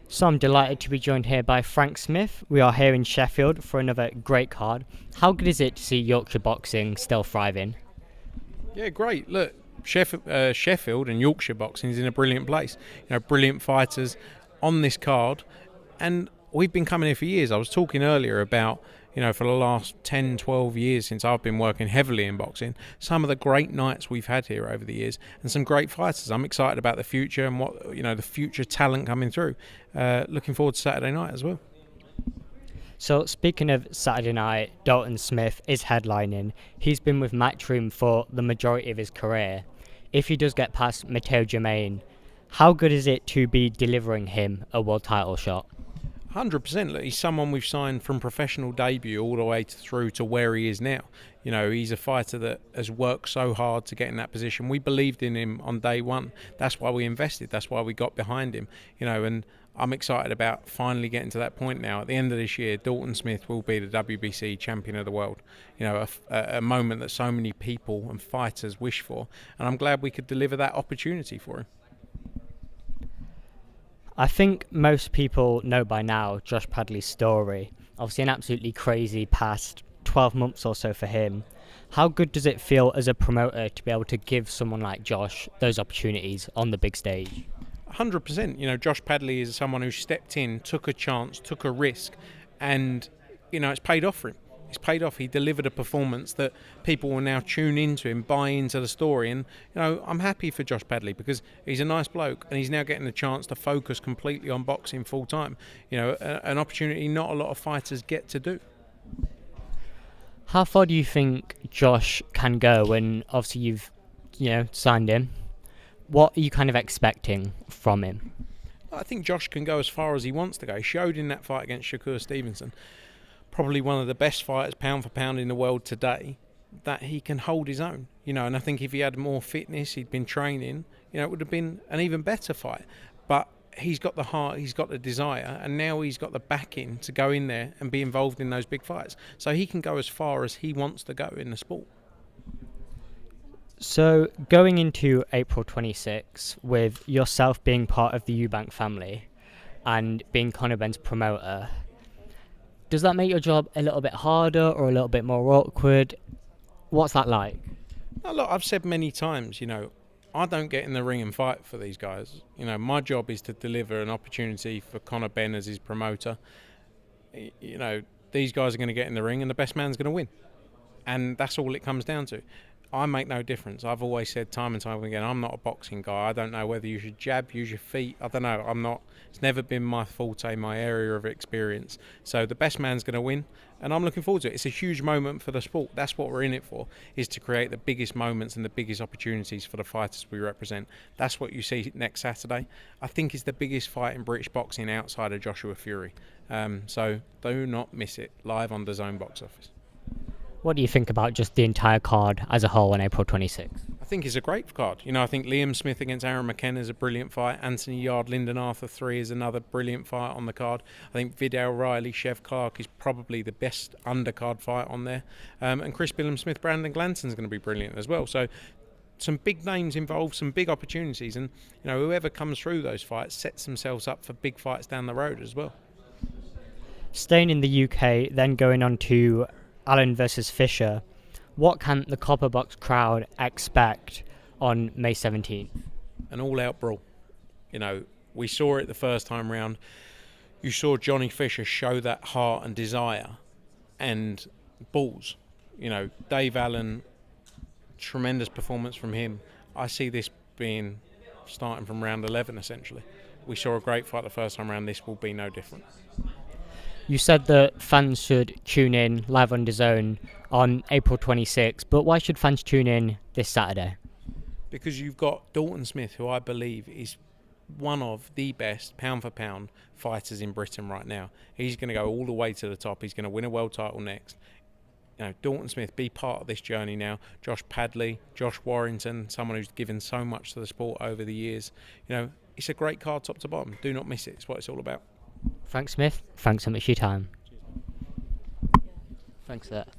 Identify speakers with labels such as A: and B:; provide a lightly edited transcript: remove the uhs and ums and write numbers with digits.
A: So I'm delighted to be joined here by Frank Smith. We are here in Sheffield for another great card. How good is it to see Yorkshire boxing still thriving?
B: Yeah, great. Look, Sheffield and Yorkshire boxing is in a brilliant place. Brilliant fighters on this card, and we've been coming here for years. I was talking earlier about, for the last 10, 12 years since I've been working heavily in boxing, some of the great nights we've had here over the years and some great fighters. I'm excited about the future and the future talent coming through. Looking forward to Saturday night as well.
A: So speaking of Saturday night, Dalton Smith is headlining. He's been with Matchroom for the majority of his career. If he does get past Matteo Germain, how good is it to be delivering him a world title shot?
B: 100%. Look, he's someone we've signed from professional debut all the way through to where he is now. He's a fighter that has worked so hard to get in that position. We believed in him on day one. That's why we invested. That's why we got behind him. And I'm excited about finally getting to that point now. At the end of this year, Dalton Smith will be the WBC champion of the world. A moment that so many people and fighters wish for. And I'm glad we could deliver that opportunity for him.
A: I think most people know by now Josh Padley's story. Obviously an absolutely crazy past 12 months or so for him. How good does it feel as a promoter to be able to give someone like Josh those opportunities on the big stage?
B: 100%. Josh Padley is someone who stepped in, took a chance, took a risk, and it's paid off for him. It's paid off. He delivered a performance that people will now tune into him, buy into the story. And I'm happy for Josh Padley because he's a nice bloke and he's now getting the chance to focus completely on boxing full time. An opportunity not a lot of fighters get to do.
A: How far do you think Josh can go? And obviously you've signed him. What are you kind of expecting from him?
B: I think Josh can go as far as he wants to go. He showed in that fight against Shakur Stevenson, probably one of the best fighters pound for pound in the world today, that he can hold his own. And I think if he had more fitness, he'd been training, it would have been an even better fight. But he's got the heart, he's got the desire, and now he's got the backing to go in there and be involved in those big fights. So he can go as far as he wants to go in the sport.
A: So going into April 26 with yourself being part of the Eubank family and being Conor Benn's promoter, does that make your job a little bit harder or a little bit more awkward? What's that like?
B: Now, look, I've said many times, I don't get in the ring and fight for these guys. My job is to deliver an opportunity for Conor Benn as his promoter. These guys are going to get in the ring and the best man's going to win. And that's all it comes down to. I make no difference. I've always said time and time again, I'm not a boxing guy. I don't know whether you should jab, use your feet. I don't know. I'm not. It's never been my forte, my area of experience. So the best man's going to win, and I'm looking forward to it. It's a huge moment for the sport. That's what we're in it for, is to create the biggest moments and the biggest opportunities for the fighters we represent. That's what you see next Saturday. I think it's the biggest fight in British boxing outside of Joshua Fury. So do not miss it. Live on the DAZN box office.
A: What do you think about just the entire card as a whole on April 26th?
B: I think it's a great card. I think Liam Smith against Aaron McKenna is a brilliant fight. Anthony Yard, Lyndon Arthur 3 is another brilliant fight on the card. I think Vidal Riley, Chev Clark is probably the best undercard fight on there. And Chris Billham Smith, Brandon Glanson's going to be brilliant as well. So some big names involved, some big opportunities. And whoever comes through those fights sets themselves up for big fights down the road as well.
A: Staying in the UK, then going on to Allen versus Fisher, what can the Copper Box crowd expect on May 17th?
B: An all-out brawl. We saw it the first time round. You saw Johnny Fisher show that heart and desire and balls. Dave Allen, tremendous performance from him. I see this being starting from round 11 essentially. We saw a great fight the first time round. This will be no different.
A: You said that fans should tune in live on DAZN on April 26th, but why should fans tune in this Saturday?
B: Because you've got Dalton Smith, who I believe is one of the best pound for pound fighters in Britain right now. He's going to go all the way to the top. He's going to win a world title next. Dalton Smith, be part of this journey now. Josh Padley, Josh Warrington, someone who's given so much to the sport over the years. It's a great card top to bottom. Do not miss it. It's what it's all about.
A: Frank Smith, thanks so much for your time. Thanks for that.